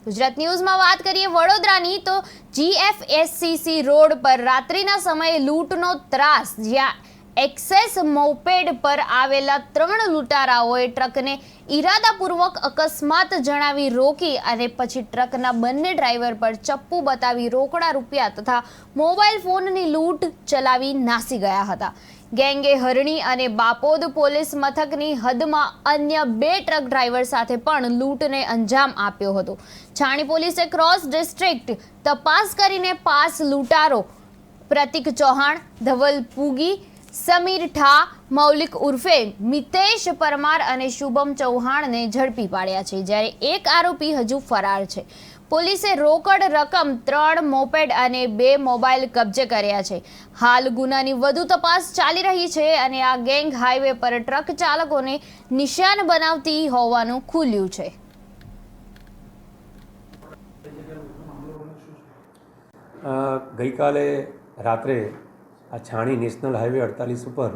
ગુજરાત ન્યૂઝમાં વાત કરીએ વડોદરાની તો GFSCC રોડ પર રાત્રિના સમયે લૂંટનો ત્રાસ, જ્યાં એક્સેસ મોપેડ પર આવેલા 3 લૂંટારાઓએ ટ્રકને ઈરાદાપૂર્વક અકસ્માત જણાવી રોકી અને પછી ટ્રકના બંને ડ્રાઈવર પર ચપ્પુ બતાવી રોકડા રૂપિયા તથા મોબાઈલ ફોનની લૂંટ ચલાવી નાસી ગયા હતા. ગેંગે હરણી અને બાપોદ પોલીસ મથકની હદમાં અન્ય 2 ટ્રક ડ્રાઈવર સાથે પણ લૂંટને અંજામ આપ્યો હતો. છાણી પોલીસે ક્રોસ ડિસ્ટ્રિક્ટ તપાસ કરીને 5 લૂંટારો પ્રતિક ચૌહાણ, ધવલ પૂગી, સમીર ઠા, મૌલિક ઉર્ફે મિતેશ પરમાર અને શુભમ ચૌહાણને ઝડપી પાડ્યા છે, જ્યારે એક આરોપી હજુ ફરાર છે. પોલીસે રોકડ રકમ, 3 મોપેડ અને 2 મોબાઈલ કબજે કર્યા છે. હાલ ગુનાની વધુ તપાસ ચાલી રહી છે અને આ ગેંગ હાઈવે પર ટ્રક ચાલકોને નિશાન બનાવતી હોવાનું ખુલ્યું છે. ગઈકાલે રાત્રે આ છાણી નેશનલ હાઈવે 48 ઉપર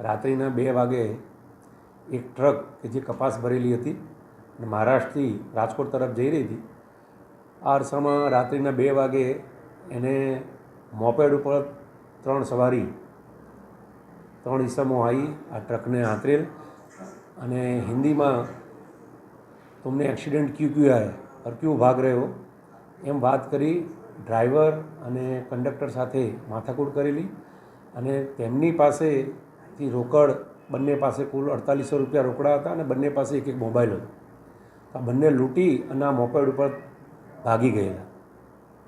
રાત્રિના 2 વાગે એક ટ્રક કે જે કપાસ ભરેલી હતી અને મહારાષ્ટ્રથી રાજકોટ તરફ જઈ રહી હતી, આ અરસામાં રાત્રિના 2 વાગે એને મોપેડ ઉપર 3 સવારી 3 ઈસમો આવી આ ટ્રકને આંતરેલ અને હિન્દીમાં तुमने एक्सीडेंट क्यों किया है और क्यों भाग रहे हो એમ વાત કરી ડ્રાઈવર અને કંડક્ટર સાથે માથાકૂટ કરેલી અને તેમની પાસેથી રોકડ, બંને પાસે કુલ 4800 રૂપિયા રોકડા હતા અને બંને પાસે એક મોબાઈલ હતો. આ બંને લૂંટી અને આ મોપેડ ઉપર ભાગી ગયેલા.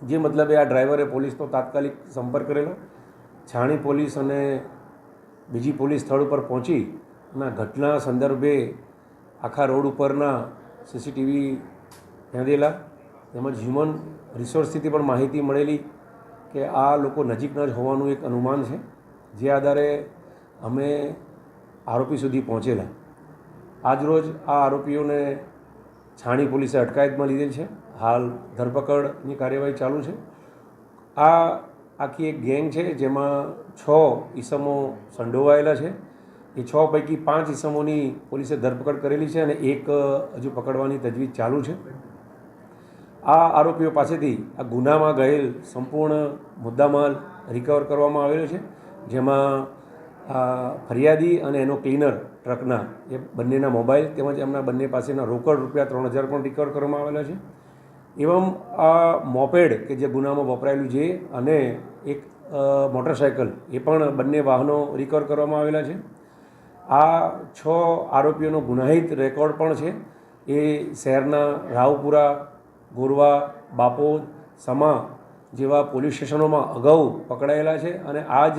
જે મતલબે આ ડ્રાઈવરે પોલીસનો તાત્કાલિક સંપર્ક કરેલો. છાણી પોલીસ અને બીજી પોલીસ સ્થળ ઉપર પહોંચી અને ઘટના સંદર્ભે આખા રોડ ઉપરના CCTV મેળવેલા, તેમજ હ્યુમન રિસોર્સથી પણ માહિતી મળેલી કે આ લોકો નજીકના જ હોવાનું એક અનુમાન છે, જે આધારે અમે આરોપી સુધી પહોંચેલા. આજરોજ આ આરોપીઓને છાણી પોલીસે અટકાયતમાં લીધેલ છે. હાલ ધરપકડની કાર્યવાહી ચાલુ છે. આ આખી એક ગેંગ છે જેમાં 6 ઈસમો સંડોવાયેલા છે. એ 6 પૈકી 5 ઈસમોની પોલીસે ધરપકડ કરેલી છે અને એક હજુ પકડવાની તજવીજ ચાલુ છે. આ આરોપીઓ પાસેથી આ ગુનામાં ગયેલ સંપૂર્ણ મુદ્દામાલ રિકવર કરવામાં આવેલો છે, જેમાં ફરિયાદી અને એનો ક્લીનર ટ્રકના એ બંનેના મોબાઈલ તેમજ એમના બંને પાસેના રોકડ રૂપિયા 3000 પણ રિકવર કરવામાં આવેલા છે. એવમ આ મોપેડ કે જે ગુનામાં વપરાયેલું છે અને એક મોટરસાઇકલ એ પણ બંને વાહનો રિકવર કરવામાં આવેલા છે. આ 6 આરોપીઓનો ગુનાહિત રેકોર્ડ પણ છે. એ શહેરના રાવપુરા, ગોરવા, બાપોદ, સમા જેવા પોલીસ સ્ટેશનોમાં અગાઉ પકડાયેલા છે અને આ જ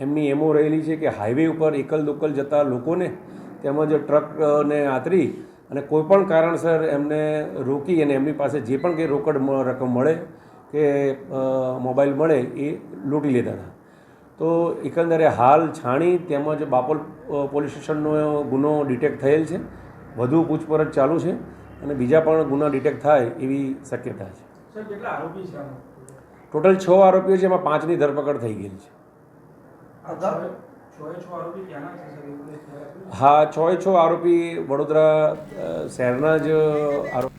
એમની એમો રહેલી છે કે હાઈવે ઉપર એકલ દોકલ જતા લોકોને તેમજ ટ્રકને આતરી અને કોઈપણ કારણસર એમને રોકી અને એમની પાસે જે પણ કંઈ રોકડ રકમ મળે કે મોબાઈલ મળે એ લૂંટી લેતા હતા. તો એકંદરે હાલ છાણી તેમજ બાપોલ પોલીસ સ્ટેશનનો ગુનો ડિટેક્ટ થયેલ છે. વધુ પૂછપરછ ચાલુ છે અને બીજા પણ ગુના ડિટેક્ટ થાય એવી શક્યતા છે. સર, કેટલા આરોપી છે આમાં? ટોટલ 6 આરોપીઓ છે, એમાં 5ની ધરપકડ થઈ ગયેલી છે. હા, 6 આરોપી વડોદરા શહેરના જ આરોપી.